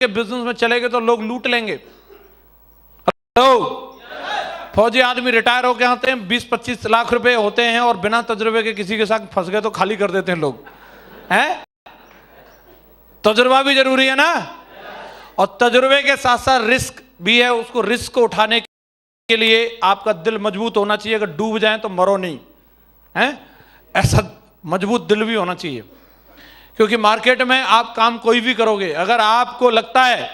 के बिजनेस में चले गए तो लोग लूट लेंगे। हेलो, फौजी आदमी रिटायर होके आते हैं, 20-25 लाख रुपए होते हैं और बिना तजुर्बे के किसी के साथ फंस गए तो खाली कर देते हैं लोग। हैं? तजुर्बा भी जरूरी है ना, और तजुर्बे के साथ साथ रिस्क भी है। उसको रिस्क को उठाने के लिए आपका दिल मजबूत होना चाहिए। अगर डूब जाए तो मरो नहीं, हैं? ऐसा मजबूत दिल भी होना चाहिए, क्योंकि मार्केट में आप काम कोई भी करोगे, अगर आपको लगता है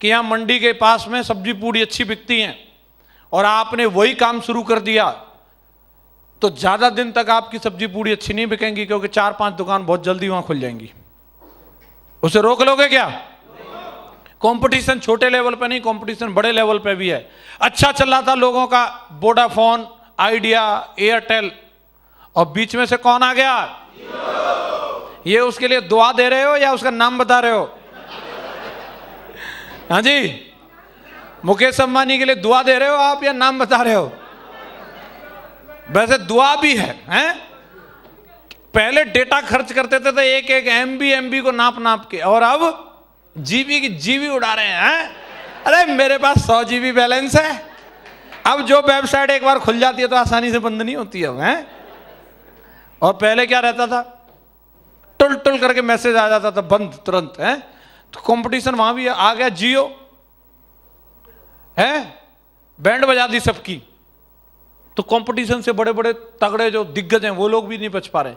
कि यहाँ मंडी के पास में सब्जी पूड़ी अच्छी बिकती हैं और आपने वही काम शुरू कर दिया, तो ज्यादा दिन तक आपकी सब्जी पूड़ी अच्छी नहीं बिकेंगी, क्योंकि 4-5 दुकान बहुत जल्दी वहां खुल जाएंगी। उसे रोक लोगे क्या? कंपटीशन छोटे लेवल पे नहीं, कंपटीशन बड़े लेवल पे भी है। अच्छा चल रहा था लोगों का वोडाफोन, आइडिया, एयरटेल, और बीच में से कौन आ गया? ये उसके लिए दुआ दे रहे हो या उसका नाम बता रहे हो? हाँ जी, मुकेश अंबानी के लिए दुआ दे रहे हो आप या नाम बता रहे हो? वैसे दुआ भी है, हैं? पहले डेटा खर्च करते थे तो एक एमबी को नाप के, और अब जीबी की जीबी उड़ा रहे हैं। अरे मेरे पास 100 जीबी बैलेंस है। अब जो वेबसाइट एक बार खुल जाती है तो आसानी से बंद नहीं होती है, हैं? और पहले क्या रहता था, टुल टुल करके मैसेज आ जाता था बंद तुरंत, है? तो कंपटीशन वहां भी आ गया। जियो है, बैंड बजा दी सबकी, तो कंपटीशन से बड़े बड़े तगड़े जो दिग्गज हैं वो लोग भी नहीं बच पा रहे।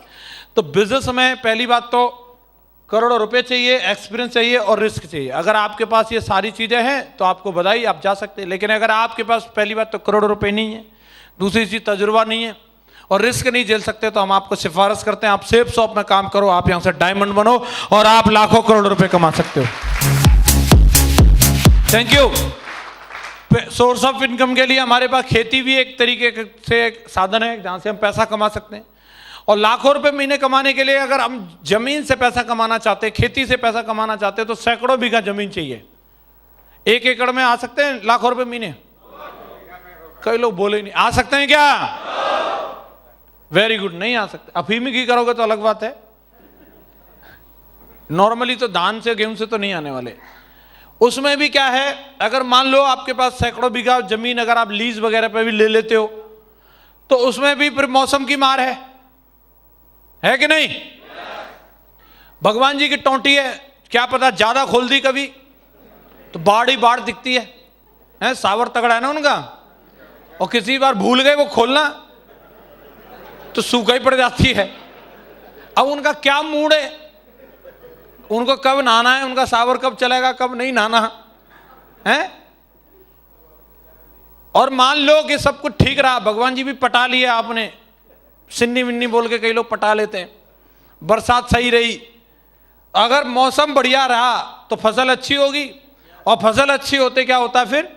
तो बिजनेस में पहली बात तो करोड़ों रुपए चाहिए, एक्सपीरियंस चाहिए और रिस्क चाहिए। अगर आपके पास ये सारी चीजें हैं तो आपको बधाई, आप जा सकते हैं। लेकिन अगर आपके पास पहली बात तो करोड़ों रुपए नहीं है, दूसरी चीज तजुर्बा नहीं है और रिस्क नहीं झेल सकते, तो हम आपको सिफारिश करते हैं आप सेफ शॉप में काम करो, आप यहां से डायमंड बनो और आप लाखों करोड़ रुपए कमा सकते हो। Thank you. Source of income के लिए हमारे पास खेती भी एक तरीके से एक साधन है जहां से हम पैसा कमा सकते हैं। और लाखों रुपए महीने कमाने के लिए अगर हम जमीन से पैसा कमाना चाहते हैं, खेती से पैसा कमाना चाहते हैं, तो सैकड़ों बीघा जमीन चाहिए। 1 एकड़ में आ सकते हैं लाखों रुपए महीने? कई लोग बोले ही नहीं। आ सकते हैं क्या? Very good. नहीं आ सकते। अफीमी की करोगे तो अलग बात है, नॉर्मली तो धान से गेहूं से तो नहीं आने वाले। उसमें भी क्या है, अगर मान लो आपके पास सैकड़ों बीघा जमीन अगर आप लीज वगैरह पे भी ले लेते हो, तो उसमें भी फिर मौसम की मार है कि नहीं? भगवान जी की टोंटी है, क्या पता ज्यादा खोल दी कभी तो बाढ़ ही बाढ़ दिखती है? सावर तगड़ा है ना उनका, और किसी बार भूल गए वो खोलना तो सूखा ही पड़ जाती है। अब उनका क्या मूड है, उनको कब नहाना है, उनका सावर कब चलेगा, कब नहीं नहाना है? और मान लो कि सब कुछ ठीक रहा, भगवान जी भी पटा लिए आपने, सिन्नी विन्नी बोल के कई लोग पटा लेते हैं, बरसात सही रही, अगर मौसम बढ़िया रहा तो फसल अच्छी होगी, और फसल अच्छी होते क्या होता है फिर?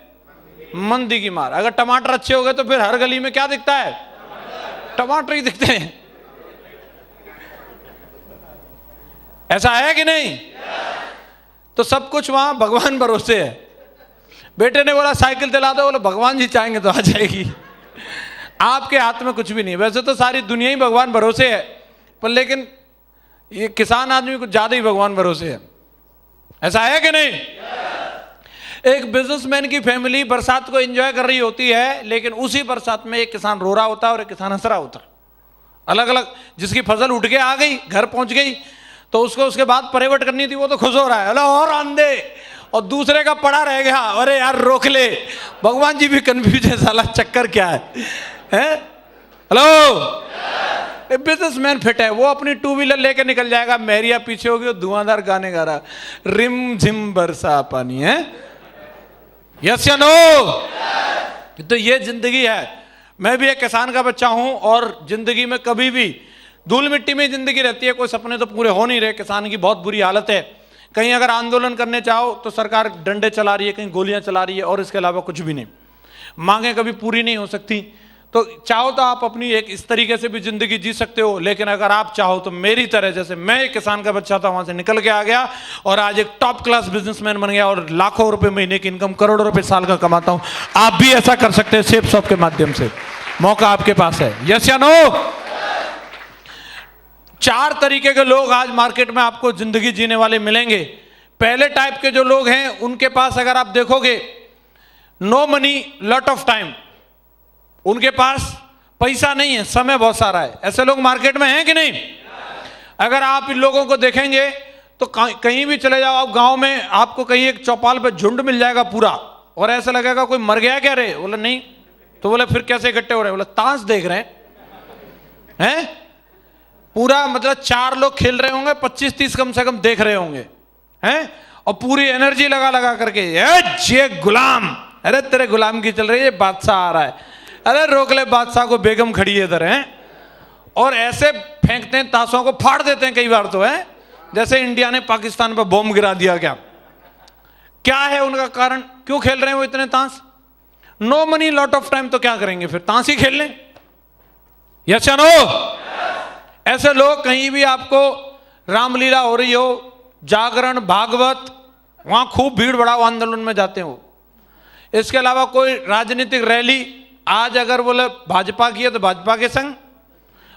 मंदी की मार। अगर टमाटर अच्छे हो गए तो फिर हर गली में क्या दिखता है? टमाटर ही दिखते हैं। ऐसा है कि नहीं? तो सब कुछ वहां भगवान भरोसे है। बेटे ने बोला साइकिल दिला दो, बोला भगवान जी चाहेंगे तो आ जाएगी। आपके हाथ में कुछ भी नहीं। वैसे तो सारी दुनिया ही भगवान भरोसे है, पर लेकिन ये किसान आदमी कुछ ज्यादा ही भगवान भरोसे है। ऐसा है कि नहीं? एक बिजनेसमैन की फैमिली बरसात को एंजॉय कर रही होती है, लेकिन उसी बरसात में एक किसान रो रहा होता है और एक किसान हंस रहा होता है। अलग अलग, जिसकी फसल उठ के आ गई, घर पहुंच गई, तो उसको उसके बाद परिवर्तन करनी थी, वो तो खुश हो रहा है, अल्लाह और आंदे, और दूसरे का पड़ा रह गया, अरे यार रोक ले। भगवान जी भी कंफ्यूज है, साला चक्कर क्या है? हेलो, बिजनेसमैन फिट है, वो अपनी 2 व्हीलर लेके निकल जाएगा, मेहरिया पीछे होगी, धुआंधार गाने गा रहा, रिम झिम बरसा पानी है। यस या नो? तो ये जिंदगी है। मैं भी एक किसान का बच्चा हूं, और जिंदगी में कभी भी धूल मिट्टी में जिंदगी रहती है, कोई सपने तो पूरे हो नहीं रहे। किसान की बहुत बुरी हालत है। कहीं अगर आंदोलन करने चाहो तो सरकार डंडे चला रही है, कहीं गोलियां चला रही है, और इसके अलावा कुछ भी नहीं। मांगे कभी पूरी नहीं हो सकती। तो चाहो तो आप अपनी एक इस तरीके से भी जिंदगी जी सकते हो, लेकिन अगर आप चाहो तो मेरी तरह, जैसे मैं एक किसान का बच्चा था, वहां से निकल के आ गया और आज एक टॉप क्लास बिजनेसमैन बन गया और लाखों रुपए महीने की इनकम, करोड़ों रुपए साल का कमाता हूं। आप भी ऐसा कर सकते हैं सेफ शॉप के माध्यम से। मौका आपके पास है। यस या नो? 4 तरीके के लोग आज मार्केट में आपको जिंदगी जीने वाले मिलेंगे। पहले टाइप के जो लोग हैं उनके पास अगर आप देखोगे, no money lot of time, उनके पास पैसा नहीं है, समय बहुत सारा है। ऐसे लोग मार्केट में हैं कि नहीं? अगर आप इन लोगों को देखेंगे तो कहीं भी चले जाओ आप गांव में, आपको कहीं एक चौपाल पे झुंड मिल जाएगा पूरा, और ऐसा लगेगा कोई मर गया क्या रे? बोले नहीं। तो बोले फिर कैसे इकट्ठे हो रहे? बोले ताश देख रहे हैं। पूरा मतलब 4 लोग खेल रहे होंगे, 25-30 कम से कम देख रहे होंगे हैं, और पूरी एनर्जी लगा लगा करके ये गुलाम, अरे तेरे गुलाम की चल रही है, बादशाह आ रहा है, अरे रोक ले बादशाह को, बेगम खड़ी है इधर है। और ऐसे फेंकते हैं, ताशों को फाड़ देते हैं कई बार तो है, जैसे इंडिया ने पाकिस्तान पर बॉम्ब गिरा दिया। क्या है उनका कारण? क्यों खेल रहे हैं वो इतने ताश? No money lot of time, तो क्या करेंगे फिर? ताश ही खेल लें। यस या नो? ऐसे लोग कहीं भी आपको रामलीला हो रही हो, जागरण, भागवत, वहां खूब भीड़ बढ़ाओ आंदोलन में जाते हो। इसके अलावा कोई राजनीतिक रैली, आज अगर बोले भाजपा की है तो भाजपा के संग,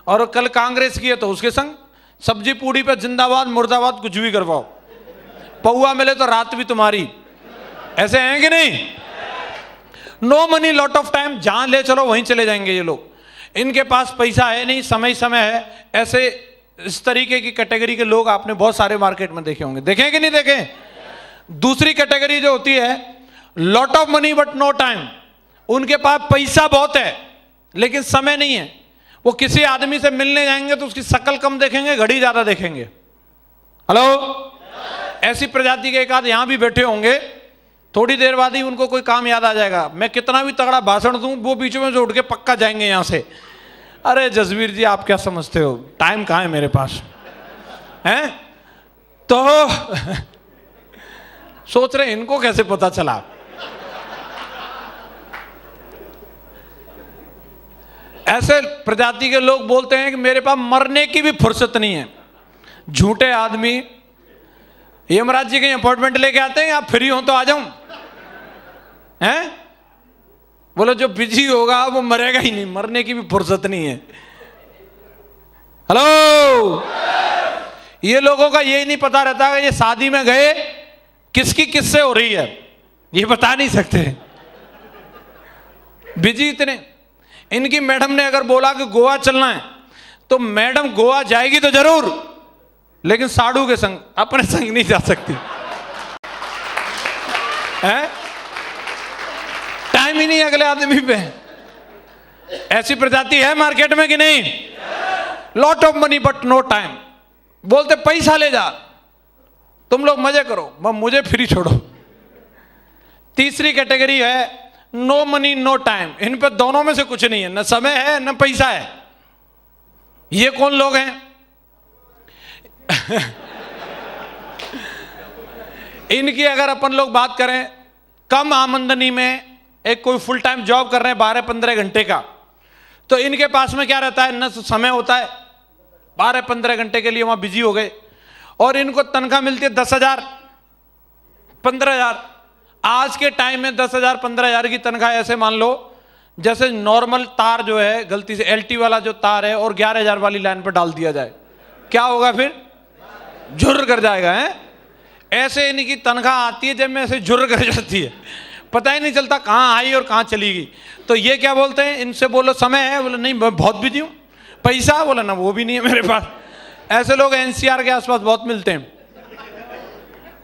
और कल कांग्रेस की है तो उसके संग। सब्जी पूड़ी पे जिंदाबाद मुर्दाबाद कुछ भी करवाओ, पौआ मिले तो रात भी तुम्हारी। ऐसे हैं कि नहीं? No money lot of time, जहां ले चलो वहीं चले जाएंगे ये लोग। इनके पास पैसा है नहीं, समय है। ऐसे इस तरीके की कैटेगरी के लोग आपने बहुत सारे मार्केट में देखे होंगे। देखें कि नहीं देखें? दूसरी कैटेगरी जो होती है lot of money but no time, उनके पास पैसा बहुत है लेकिन समय नहीं है। वो किसी आदमी से मिलने जाएंगे तो उसकी शक्ल कम देखेंगे, घड़ी ज्यादा देखेंगे। हेलो, ऐसी प्रजाति के एक आध यहां भी बैठे होंगे, थोड़ी देर बाद ही उनको कोई काम याद आ जाएगा। मैं कितना भी तगड़ा भाषण दूं, वो बीच में से उठ के पक्का जाएंगे यहां से। अरे जसवीर जी आप क्या समझते हो, टाइम कहां है मेरे पास हैं? तो सोच रहे इनको कैसे पता चला। ऐसे प्रजाति के लोग बोलते हैं कि मेरे पास मरने की भी फुर्सत नहीं है। झूठे आदमी यमराज जी के अपॉइंटमेंट लेके आते हैं, आप फ्री हो तो आ जाऊं हैं? बोलो जो बिजी होगा वो मरेगा ही नहीं, मरने की भी फुर्सत नहीं है। हेलो, ये लोगों का यही नहीं पता रहता कि ये शादी में गए किसकी किससे हो रही है, ये बता नहीं सकते, बिजी इतने। इनकी मैडम ने अगर बोला कि गोवा चलना है तो मैडम गोवा जाएगी तो जरूर, लेकिन साड़ू के संग, अपने संग नहीं जा सकती है? टाइम ही नहीं अगले आदमी पे। ऐसी प्रजाति है मार्केट में कि नहीं? Lot of money but no time, बोलते पैसा ले जा, तुम लोग मजे करो, मुझे फ्री छोड़ो। तीसरी कैटेगरी है नो मनी नो टाइम, इन पे दोनों में से कुछ नहीं है, न समय है न पैसा है। ये कौन लोग हैं? इनकी अगर अपन लोग बात करें, कम आमदनी में एक कोई फुल टाइम जॉब कर रहे हैं 12-15 घंटे का, तो इनके पास में क्या रहता है? न समय होता है, 12-15 घंटे के लिए वहां बिजी हो गए, और इनको तनख्वाह मिलती है 10,000 15,000। आज के टाइम में 10,000-15,000 की तनख्वाह ऐसे मान लो जैसे नॉर्मल तार जो है, गलती से LT वाला जो तार है और 11,000 वाली लाइन पर डाल दिया जाए, क्या होगा फिर? झुर्र कर जाएगा है? ऐसे इनकी तनख्वाह आती है जब में ऐसे झुर्र कर जाती है, पता ही नहीं चलता कहाँ आई और कहाँ चली गई। तो ये क्या बोलते हैं? इनसे बोलो समय है, बोले नहीं मैं बहुत बिजी हूँ। पैसा, बोला ना वो भी नहीं है मेरे पास। ऐसे लोग NCR के आसपास बहुत मिलते हैं,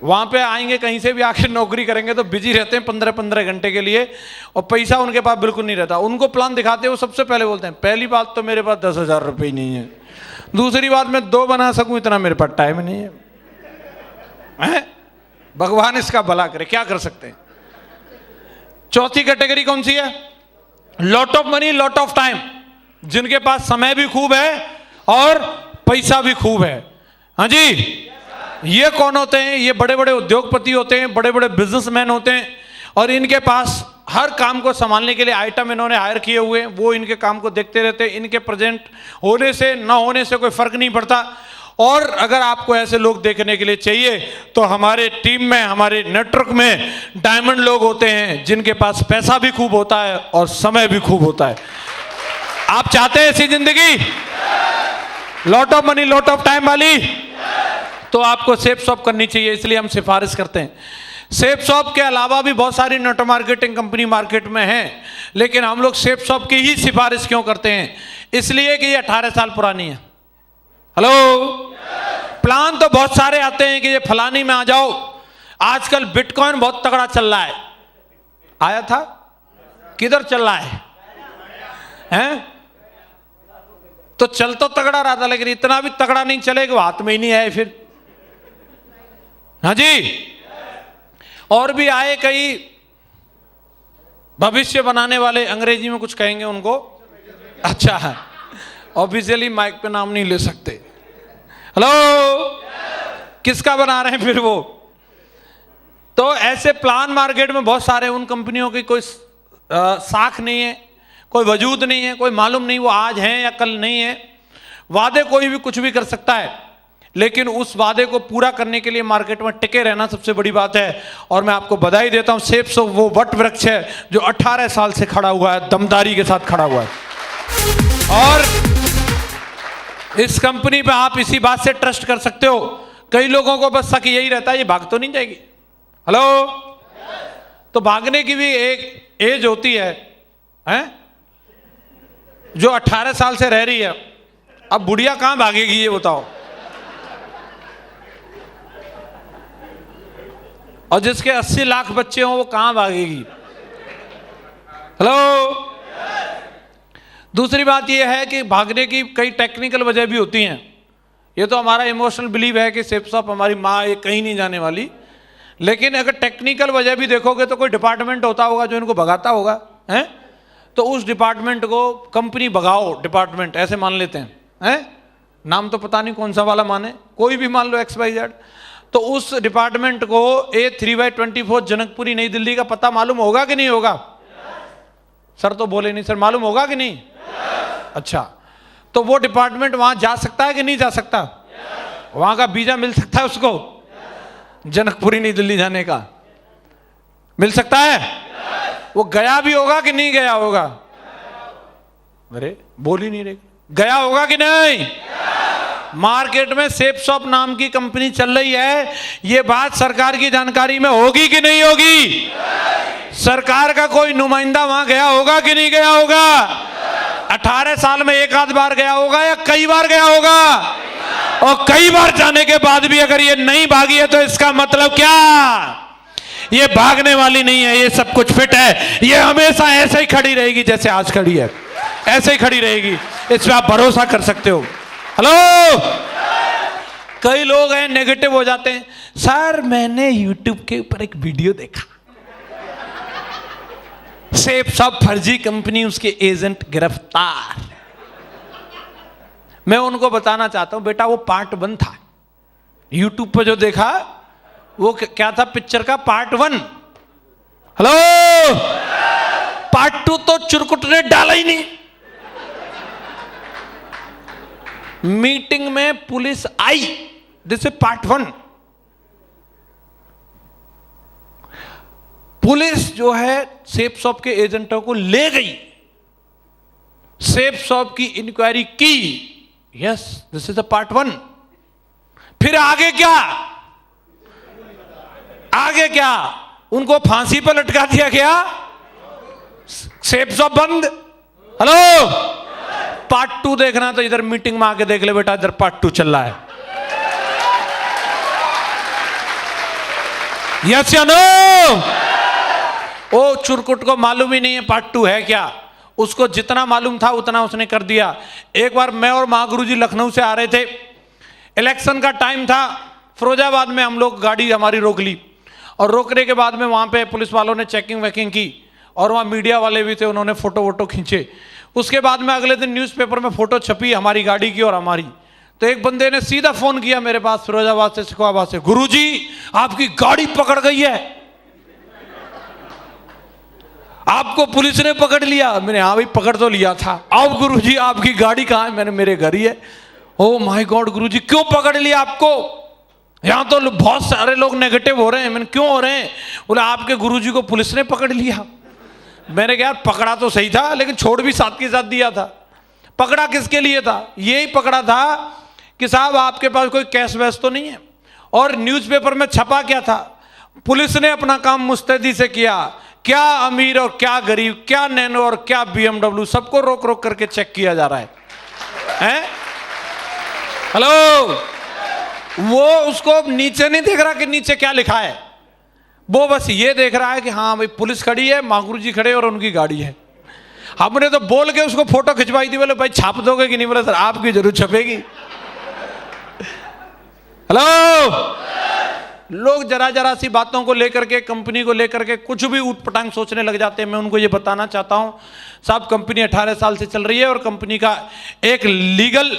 वहां पे आएंगे कहीं से भी आके नौकरी करेंगे तो बिजी रहते हैं 15-15 घंटे के लिए, और पैसा उनके पास बिल्कुल नहीं रहता। उनको प्लान दिखाते हैं, वो सबसे पहले बोलते हैं पहली बात तो मेरे पास 10,000 रुपये ही नहीं है, दूसरी बात मैं 2 बना सकूं इतना मेरे पास टाइम नहीं है। भगवान इसका भला करे, क्या कर सकते हैं। चौथी कैटेगरी कौन सी है? Lot of money lot of time, जिनके पास समय भी खूब है और पैसा भी खूब है। हाँ जी, ये कौन होते हैं? ये बड़े बड़े उद्योगपति होते हैं, बड़े बड़े बिजनेसमैन होते हैं, और इनके पास हर काम को संभालने के लिए आइटम इन्होंने हायर किए हुए हैं, वो इनके काम को देखते रहते हैं। इनके प्रेजेंट होने से ना होने से कोई फर्क नहीं पड़ता। और अगर आपको ऐसे लोग देखने के लिए चाहिए तो हमारे टीम में, हमारे नेटवर्क में डायमंड लोग होते हैं जिनके पास पैसा भी खूब होता है और समय भी खूब होता है। आप चाहते हैं ऐसी जिंदगी, lot of money lot of time वाली? तो आपको सेफ शॉप करनी चाहिए, इसलिए हम सिफारिश करते हैं। सेफ शॉप के अलावा भी बहुत सारी नेट मार्केटिंग कंपनी मार्केट में है, लेकिन हम लोग सेफ शॉप की ही सिफारिश क्यों करते हैं? इसलिए कि ये 18 साल पुरानी है। हेलो, प्लान तो बहुत सारे आते हैं कि ये फलानी में आ जाओ। आजकल बिटकॉइन बहुत तगड़ा चल रहा है, आया था? किधर चल रहा है? हैं? तो चल तो तगड़ा रहा था, लेकिन इतना भी तगड़ा नहीं चलेगा, हाथ में ही नहीं आए फिर। हाँ जी, और भी आए कई भविष्य बनाने वाले, अंग्रेजी में कुछ कहेंगे उनको, अच्छा है, ऑफिशियली माइक पे नाम नहीं ले सकते। हेलो, किसका बना रहे हैं फिर वो? तो ऐसे प्लान मार्केट में बहुत सारे, उन कंपनियों की कोई साख नहीं है, कोई वजूद नहीं है, कोई मालूम नहीं वो आज हैं या कल नहीं है। वादे कोई भी कुछ भी कर सकता है, लेकिन उस वादे को पूरा करने के लिए मार्केट में टिके रहना सबसे बड़ी बात है। और मैं आपको बधाई देता हूं, सेफ शॉप वो वट वृक्ष है जो 18 साल से खड़ा हुआ है, दमदारी के साथ खड़ा हुआ है। और इस कंपनी पे आप इसी बात से ट्रस्ट कर सकते हो। कई लोगों को बस शक यही रहता है ये भाग तो नहीं जाएगी। हेलो, तो भागने की भी एक एज होती है, हैं? जो 18 साल से रह रही है, अब बुढ़िया कहां भागेगी ये बताओ? और जिसके 80 लाख बच्चे हों वो कहां भागेगी? हेलो, दूसरी बात यह है कि भागने की कई टेक्निकल वजह भी होती हैं। ये तो हमारा इमोशनल बिलीव है कि सेफ शॉप हमारी माँ, ये कहीं नहीं जाने वाली। लेकिन अगर टेक्निकल वजह भी देखोगे तो कोई डिपार्टमेंट होता होगा जो इनको भगाता होगा, हैं? तो उस डिपार्टमेंट को कंपनी भगाओ डिपार्टमेंट ऐसे मान लेते हैं, नाम तो पता नहीं कौन सा वाला माने, कोई भी मान लो XYZ। तो उस डिपार्टमेंट को A3/24 जनकपुरी नई दिल्ली का पता मालूम होगा कि नहीं होगा? सर तो बोले नहीं, सर मालूम होगा कि नहीं? अच्छा, तो वो डिपार्टमेंट वहां जा सकता है कि नहीं जा सकता? वहां का वीजा मिल सकता है उसको? जनकपुरी नई दिल्ली जाने का मिल सकता है? वो गया भी होगा कि नहीं गया होगा? अरे बोल ही नहीं रहे, गया होगा कि नहीं? मार्केट में सेफ शॉप नाम की कंपनी चल रही है, ये बात सरकार की जानकारी में होगी कि नहीं होगी? सरकार का कोई नुमाइंदा वहां गया होगा कि नहीं गया होगा? 18 साल में एक आध बार गया होगा या कई बार गया होगा? और कई बार जाने के बाद भी अगर ये नहीं भागी है तो इसका मतलब क्या? ये भागने वाली नहीं है, ये सब कुछ फिट है, ये हमेशा ऐसे ही खड़ी रहेगी जैसे आज खड़ी है, ऐसे ही खड़ी रहेगी, इस पे आप भरोसा कर सकते हो। हेलो, कई लोग हैं नेगेटिव हो जाते हैं, सर मैंने YouTube के ऊपर एक वीडियो देखा, सेफ शॉप फर्जी कंपनी, उसके एजेंट गिरफ्तार। मैं उनको बताना चाहता हूं, बेटा वो पार्ट 1 था, YouTube पर जो देखा वो क्या था? पिक्चर का पार्ट 1। हेलो, पार्ट 2 तो चुरकुट ने डाला ही नहीं। मीटिंग में police I, this is part 1। Police जो है सेफ शॉप के एजेंटों को ले गई, सेफ शॉप की इंक्वायरी की, yes this is the part 1। फिर आगे क्या? आगे क्या? उनको फांसी पर लटका दिया गया, सेफ शॉप बंद। हेलो, पार्ट 2 देखना तो इधर मीटिंग में आके देख ले बेटा, इधर पार्ट 2 चल रहा है, यस या नो? ओ चुरकुट को मालूम ही नहीं है पार्ट 2 है क्या, उसको जितना मालूम था उतना उसने कर दिया। एक बार मैं और महागुरु जी लखनऊ से आ रहे थे, इलेक्शन का टाइम था, फिरोजाबाद में हम लोग गाड़ी हमारी रोक ली, और रोकने के बाद में वहाँ पे पुलिस वालों ने चेकिंग वेकिंग की, और वहाँ मीडिया वाले भी थे, उन्होंने फोटो वोटो खींचे। उसके बाद में अगले दिन न्यूज़पेपर में फोटो छपी हमारी गाड़ी की और हमारी। तो एक बंदे ने सीधा फोन किया मेरे पास फिरोजाबाद से, सिकवाबाद से, गुरुजी आपकी गाड़ी पकड़ गई है, आपको पुलिस ने पकड़ लिया। मैंने हाँ भाई पकड़ तो लिया था। अब गुरुजी आपकी गाड़ी कहाँ है? मैंने मेरे घर ही है। ओ माय गॉड गुरुजी क्यों पकड़ लिया आपको? यहाँ तो बहुत सारे लोग नेगेटिव हो रहे हैं। मैंने क्यों हो रहे हैं? बोले आपके गुरुजी को पुलिस ने पकड़ लिया। मैंने कहा यार पकड़ा तो सही था, लेकिन छोड़ भी साथ के साथ दिया था। पकड़ा किसके लिए था? यही पकड़ा था कि साहब आपके पास कोई कैश वैश तो नहीं है, और न्यूज़पेपर में छपा क्या था? पुलिस ने अपना काम मुस्तैदी से किया। क्या अमीर और क्या गरीब, क्या नैनो और क्या BMW, सबको रोक रोक करके चेक किया जा रहा है? हेलो, वो उसको नीचे नहीं देख रहा कि नीचे क्या लिखा है, वो बस ये देख रहा है कि हाँ भाई पुलिस खड़ी है, मांगुर जी खड़े और उनकी गाड़ी है। हमने तो बोल के उसको फोटो खिंचवाई थी, बोले भाई छाप दोगे कि नहीं? बोले सर आपकी जरूर छपेगी। हेलो, लोग जरा जरा सी बातों को लेकर के, कंपनी को लेकर के कुछ भी ऊटपटांग सोचने लग जाते हैं। मैं उनको ये बताना चाहता हूं साहब, कंपनी 18 साल से चल रही है और कंपनी का एक लीगल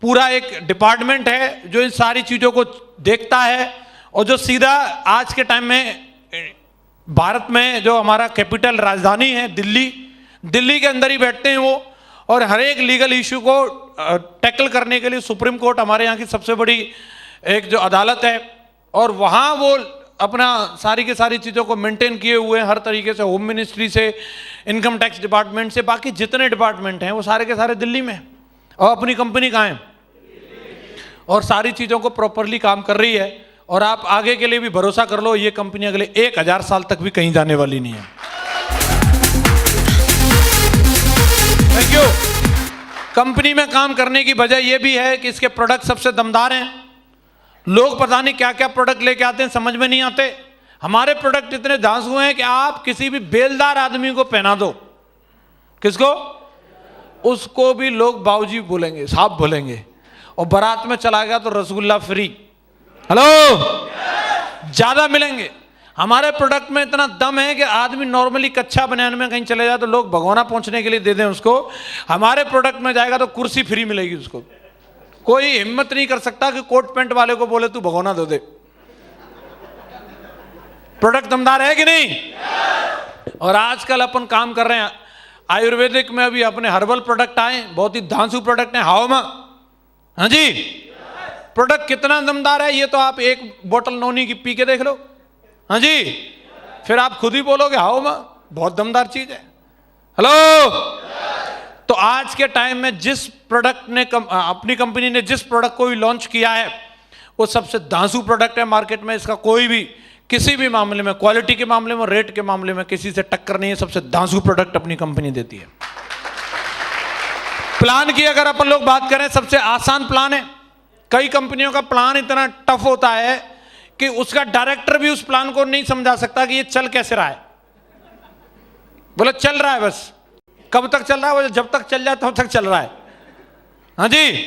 पूरा एक डिपार्टमेंट है जो इन सारी चीजों को देखता है, और जो सीधा आज के टाइम में भारत में जो हमारा कैपिटल राजधानी है दिल्ली के अंदर ही बैठते हैं वो, और हर एक लीगल इश्यू को टैकल करने के लिए सुप्रीम कोर्ट हमारे यहाँ की सबसे बड़ी एक जो अदालत है, और वहाँ वो अपना सारी की सारी चीज़ों को मेंटेन किए हुए हैं हर तरीके से। होम मिनिस्ट्री से, इनकम टैक्स डिपार्टमेंट से, बाकी जितने डिपार्टमेंट हैं वो सारे के सारे दिल्ली में, और अपनी कंपनी कहाँ है, और सारी चीज़ों को प्रॉपरली काम कर रही है। और आप आगे के लिए भी भरोसा कर लो, ये कंपनी अगले 1000 साल तक भी कहीं जाने वाली नहीं है। Thank you. कंपनी में काम करने की वजह यह भी है कि इसके प्रोडक्ट सबसे दमदार हैं। लोग पता नहीं क्या क्या प्रोडक्ट लेके आते हैं, समझ में नहीं आते। हमारे प्रोडक्ट इतने धांसू हैं कि आप किसी भी बेलदार आदमी को पहना दो, किसको, उसको भी लोग बाबूजी बोलेंगे, साहब बोलेंगे, और बारात में चला गया तो रसगुल्ला फ्री। हेलो, ज्यादा मिलेंगे। हमारे प्रोडक्ट में इतना दम है कि आदमी नॉर्मली कच्चा बनियान में कहीं चले जाए तो लोग भगोना पहुंचने के लिए दे दें उसको, हमारे प्रोडक्ट में जाएगा तो कुर्सी फ्री मिलेगी उसको। कोई हिम्मत नहीं कर सकता कि कोट पैंट वाले को बोले तू भगोना दे दे। प्रोडक्ट दमदार है कि नहीं? और आजकल अपन काम कर रहे हैं आयुर्वेदिक में, अभी अपने हर्बल प्रोडक्ट आए, बहुत ही धांसू प्रोडक्ट है। हाओ मां, हाँ जी, प्रोडक्ट कितना दमदार है ये तो आप एक बोतल नोनी की पी के देख लो, हाँ जी, फिर आप खुद ही बोलोगे हाओ मां, बहुत दमदार चीज है। हेलो, तो आज के टाइम में जिस प्रोडक्ट ने अपनी कंपनी ने जिस प्रोडक्ट को भी लॉन्च किया है वो सबसे धांसू प्रोडक्ट है मार्केट में। इसका कोई भी किसी भी मामले में, क्वालिटी के मामले में, रेट के मामले में किसी से टक्कर नहीं है। सबसे धांसू प्रोडक्ट अपनी कंपनी देती है। प्लान की अगर अपन लोग बात करें, सबसे आसान प्लान है। कई कंपनियों का प्लान इतना टफ होता है कि उसका डायरेक्टर भी उस प्लान को नहीं समझा सकता कि ये चल कैसे रहा है। बोले चल रहा है, बस कब तक चल रहा है? बोले जब तक चल जाए तब तक चल रहा है। हाँ जी,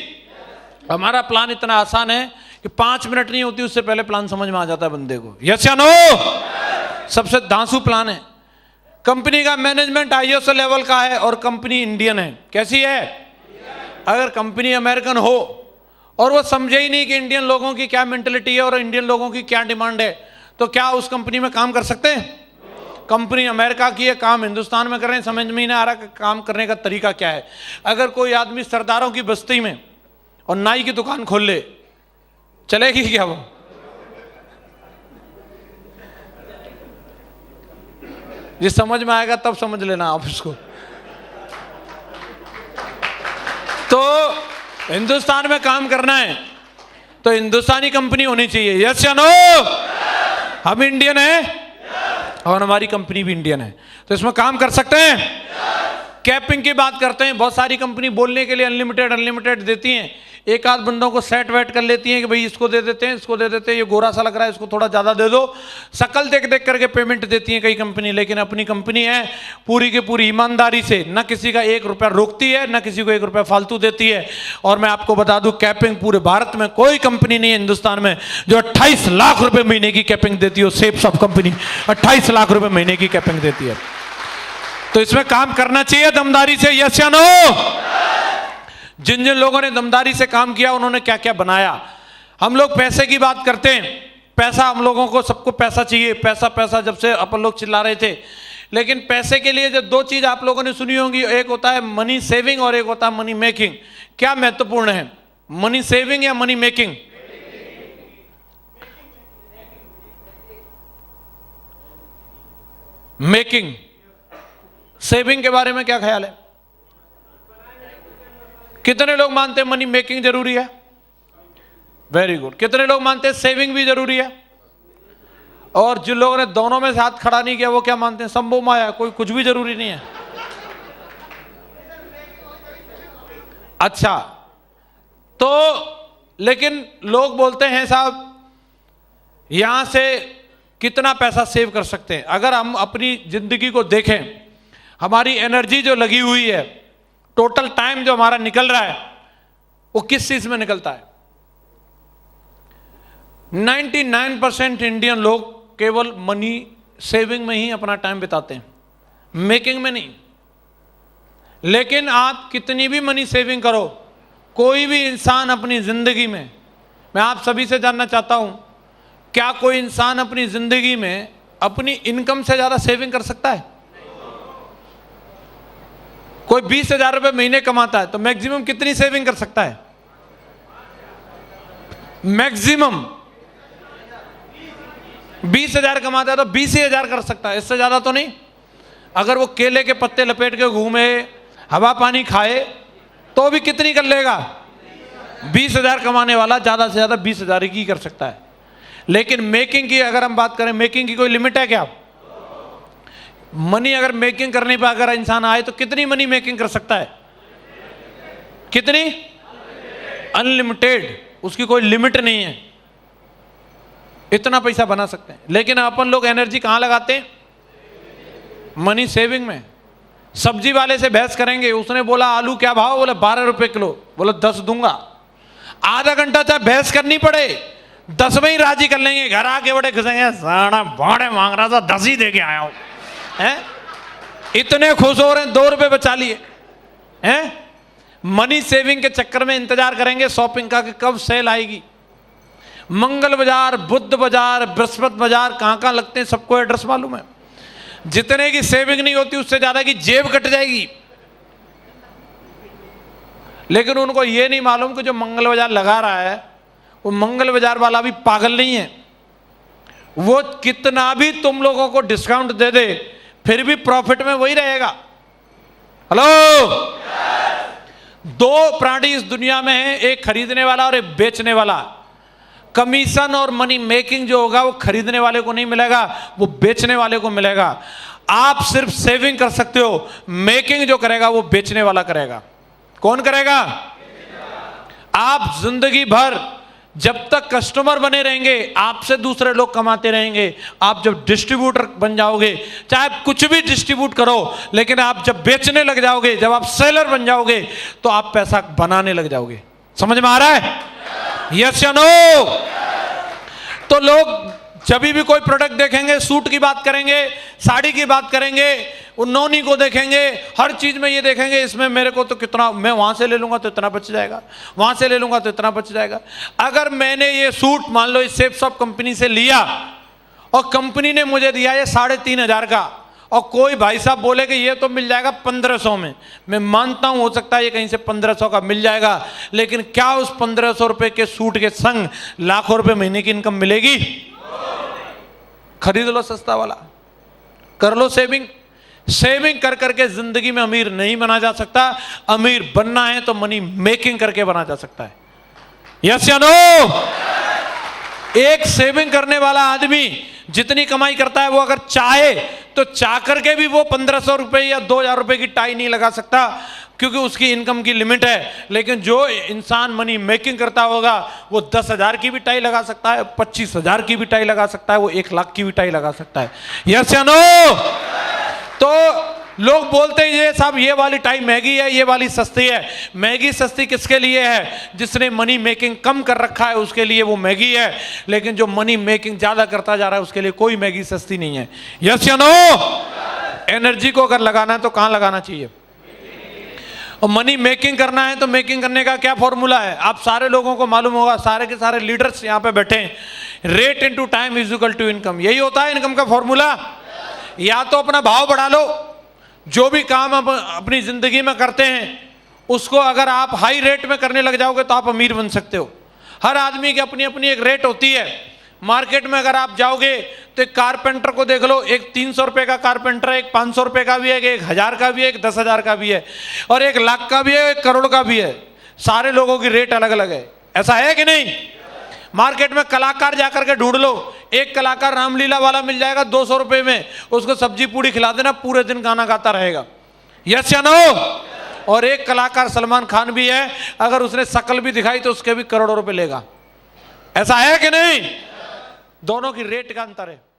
हमारा प्लान इतना आसान है कि 5 मिनट नहीं होती उससे पहले प्लान समझ में आ जाता है बंदे को। यस या नो? सबसे धांसू प्लान है। कंपनी का मैनेजमेंट ISO लेवल का है और कंपनी इंडियन है। कैसी है? अगर कंपनी अमेरिकन हो और वो समझे ही नहीं कि इंडियन लोगों की क्या मेंटलिटी है और इंडियन लोगों की क्या डिमांड है, तो क्या उस कंपनी में काम कर सकते हैं? कंपनी अमेरिका की है, काम हिंदुस्तान में कर रहे हैं, समझ में ही नहीं आ रहा कि काम करने का तरीका क्या है। अगर कोई आदमी सरदारों की बस्ती में और नाई की दुकान खोल ले, चलेगी क्या वो? ये समझ में आएगा तब समझ लेना आप इसको। तो हिंदुस्तान में काम करना है तो हिंदुस्तानी कंपनी होनी चाहिए। यस या नो? हम इंडियन हैं और हमारी कंपनी भी इंडियन है, तो इसमें काम कर सकते हैं। कैपिंग की बात करते हैं, बहुत सारी कंपनी बोलने के लिए अनलिमिटेड देती हैं। एक आध बंदों को सेट वेट कर लेती हैं कि भाई इसको दे देते हैं, इसको दे देते हैं, ये गोरा सा लग रहा है इसको थोड़ा ज़्यादा दे दो। शकल देख देख करके पेमेंट देती हैं कई कंपनी। लेकिन अपनी कंपनी है पूरी की पूरी ईमानदारी से, न किसी का 1 रुपया रोकती है, न किसी को 1 रुपया फालतू देती है। और मैं आपको बता दूं, कैपिंग पूरे भारत में कोई कंपनी नहीं है हिंदुस्तान में जो 28 लाख रुपए महीने की कैपिंग देती हो। सेफ सब कंपनी 28 लाख रुपए महीने की कैपिंग देती है। तो इसमें काम करना चाहिए दमदारी से। यस या नो? जिन जिन लोगों ने दमदारी से काम किया उन्होंने क्या क्या बनाया। हम लोग पैसे की बात करते हैं, पैसा हम लोगों को सबको पैसा चाहिए, पैसा पैसा जब से अपन लोग चिल्ला रहे थे। लेकिन पैसे के लिए जो 2 चीज आप लोगों ने सुनी होंगी, एक होता है मनी सेविंग और एक होता है मनी मेकिंग। क्या महत्वपूर्ण है, मनी सेविंग या मनी मेकिंग? मेकिंग। सेविंग के बारे में क्या ख्याल है? कितने लोग मानते हैं मनी मेकिंग जरूरी है? Very good. कितने लोग मानते हैं सेविंग भी जरूरी है? और जिन लोगों ने दोनों में से हाथ खड़ा नहीं किया वो क्या मानते हैं? संभव माया, कोई कुछ भी जरूरी नहीं है। अच्छा, तो लेकिन लोग बोलते हैं साहब यहां से कितना पैसा सेव कर सकते हैं? अगर हम अपनी जिंदगी को देखें, हमारी एनर्जी जो लगी हुई है, टोटल टाइम जो हमारा निकल रहा है, वो किस चीज में निकलता है? 99% इंडियन लोग केवल मनी सेविंग में ही अपना टाइम बिताते हैं, मेकिंग में नहीं। लेकिन आप कितनी भी मनी सेविंग करो, कोई भी इंसान अपनी जिंदगी में, मैं आप सभी से जानना चाहता हूं, क्या कोई इंसान अपनी जिंदगी में अपनी इनकम से ज्यादा सेविंग कर सकता है? कोई 20,000 रुपए महीने कमाता है तो मैक्सिमम कितनी सेविंग कर सकता है? मैक्सिमम 20,000 कमाता है तो 20,000 कर सकता है, इससे ज्यादा तो नहीं। अगर वो केले के पत्ते लपेट के घूमे, हवा पानी खाए, तो भी कितनी कर लेगा? 20,000 कमाने वाला ज्यादा से ज्यादा 20,000 ही कर सकता है। लेकिन मेकिंग की अगर हम बात करें, मेकिंग की कोई लिमिट है क्या? मनी अगर मेकिंग करने पर अगर इंसान आए तो कितनी मनी मेकिंग कर सकता है? कितनी? अनलिमिटेड, उसकी कोई लिमिट नहीं है, इतना पैसा बना सकते हैं। लेकिन अपन लोग एनर्जी कहां लगाते हैं? मनी सेविंग में। सब्जी वाले से बहस करेंगे, उसने बोला आलू क्या भाव, बोला 12 रुपए किलो, बोला 10 दूंगा। आधा घंटा चाहे बहस करनी पड़े, 10 में ही राजी कर लेंगे। घर आके बड़े घुसेंगे, साड़ा भाड़े मांग रहा था, 10 ही दे के आया हूं, हैं? इतने खुश हो रहे हैं, 2 रुपए बचा लिए, हैं? मनी सेविंग के चक्कर में इंतजार करेंगे शॉपिंग का कि कब सेल आएगी। मंगल बाजार, बुद्ध बाजार, बृहस्पति बाजार कहां कहां लगते हैं सबको एड्रेस मालूम है। जितने की सेविंग नहीं होती उससे ज्यादा की जेब कट जाएगी। लेकिन उनको यह नहीं मालूम कि जो मंगल बाजार लगा रहा है वो मंगल बाजार वाला भी पागल नहीं है। वो कितना भी तुम लोगों को डिस्काउंट दे दे फिर भी प्रॉफिट में वही रहेगा। हेलो, दो प्राणी इस दुनिया में है, एक खरीदने वाला और एक बेचने वाला। कमीशन और मनी मेकिंग जो होगा वो खरीदने वाले को नहीं मिलेगा, वो बेचने वाले को मिलेगा। आप सिर्फ सेविंग कर सकते हो, मेकिंग जो करेगा वो बेचने वाला करेगा। कौन करेगा? आप जिंदगी भर जब तक कस्टमर बने रहेंगे, आपसे दूसरे लोग कमाते रहेंगे। आप जब डिस्ट्रीब्यूटर बन जाओगे, चाहे आप कुछ भी डिस्ट्रीब्यूट करो, लेकिन आप जब बेचने लग जाओगे, जब आप सेलर बन जाओगे, तो आप पैसा बनाने लग जाओगे। समझ में आ रहा है? यस या नो? तो लोग जब भी कोई प्रोडक्ट देखेंगे, सूट की बात करेंगे, साड़ी की बात करेंगे, उन्नोनी को देखेंगे, हर चीज में ये देखेंगे इसमें मेरे को तो कितना, मैं वहां से ले लूंगा तो इतना बच जाएगा, वहां से ले लूंगा तो इतना बच जाएगा। अगर मैंने ये सूट मान लो इस सेफ शॉप कंपनी से लिया और कंपनी ने मुझे दिया ये 3,500 का, और कोई भाई साहब बोले कि ये तो मिल जाएगा 1,500 में, मैं मानता हूं हो सकता है ये कहीं से 1,500 का मिल जाएगा, लेकिन क्या उस 1,500 रुपए के सूट के संग लाखों रुपए महीने की इनकम मिलेगी? खरीद लो सस्ता वाला, कर लो सेविंग। सेविंग कर करके जिंदगी में अमीर नहीं बना जा सकता। अमीर बनना है तो मनी मेकिंग करके बना जा सकता है। यस या नो? एक सेविंग करने वाला आदमी जितनी कमाई करता है, वो अगर चाहे तो चाह करके भी वो 1,500 रुपए या 2,000 रुपए की टाई नहीं लगा सकता, क्योंकि उसकी इनकम की लिमिट है। लेकिन जो इंसान मनी मेकिंग करता होगा वो 10,000 की भी टाई लगा सकता है, 25,000 की भी टाई लगा सकता है, वो 1,00,000 की भी टाई लगा सकता है। यस या नो? तो लोग बोलते हैं ये साहब ये वाली टाई महंगी है, ये वाली सस्ती है। महंगी सस्ती किसके लिए है? जिसने मनी मेकिंग कम कर रखा है उसके लिए वो महंगी है, लेकिन जो मनी मेकिंग ज्यादा करता जा रहा है उसके लिए कोई महंगी सस्ती नहीं है। यस या नो? एनर्जी को अगर लगाना है तो कहां लगाना चाहिए? और मनी मेकिंग करना है तो मेकिंग करने का क्या फॉर्मूला है? आप सारे लोगों को मालूम होगा, सारे के सारे लीडर्स यहां पे बैठे हैं। Rate into time is equal to income, यही होता है इनकम का फॉर्मूला। या तो अपना भाव बढ़ा लो, जो भी काम आप अपनी जिंदगी में करते हैं उसको अगर आप हाई रेट में करने लग जाओगे तो आप अमीर बन सकते हो। हर आदमी की अपनी अपनी एक रेट होती है। मार्केट में अगर आप जाओगे तो एक कारपेंटर को देख लो, एक 300 रुपए का कारपेंटर है, एक 500 रुपए का भी है, एक 1,000 का भी है, एक 10,000 का भी है, और 1,00,000 का भी है, 1 करोड़ का भी है। सारे लोगों की रेट अलग अलग है। ऐसा है कि नहीं? मार्केट में कलाकार जाकर के ढूंढ लो, एक कलाकार रामलीला वाला मिल जाएगा 200 रुपए में, उसको सब्जी पूड़ी खिला देना, पूरे दिन गाना गाता रहेगा। यस या नो? और एक कलाकार सलमान खान भी है, अगर उसने शक्ल भी दिखाई तो उसके भी करोड़ों रुपए लेगा। ऐसा है कि नहीं? दोनों की रेट का अंतर है।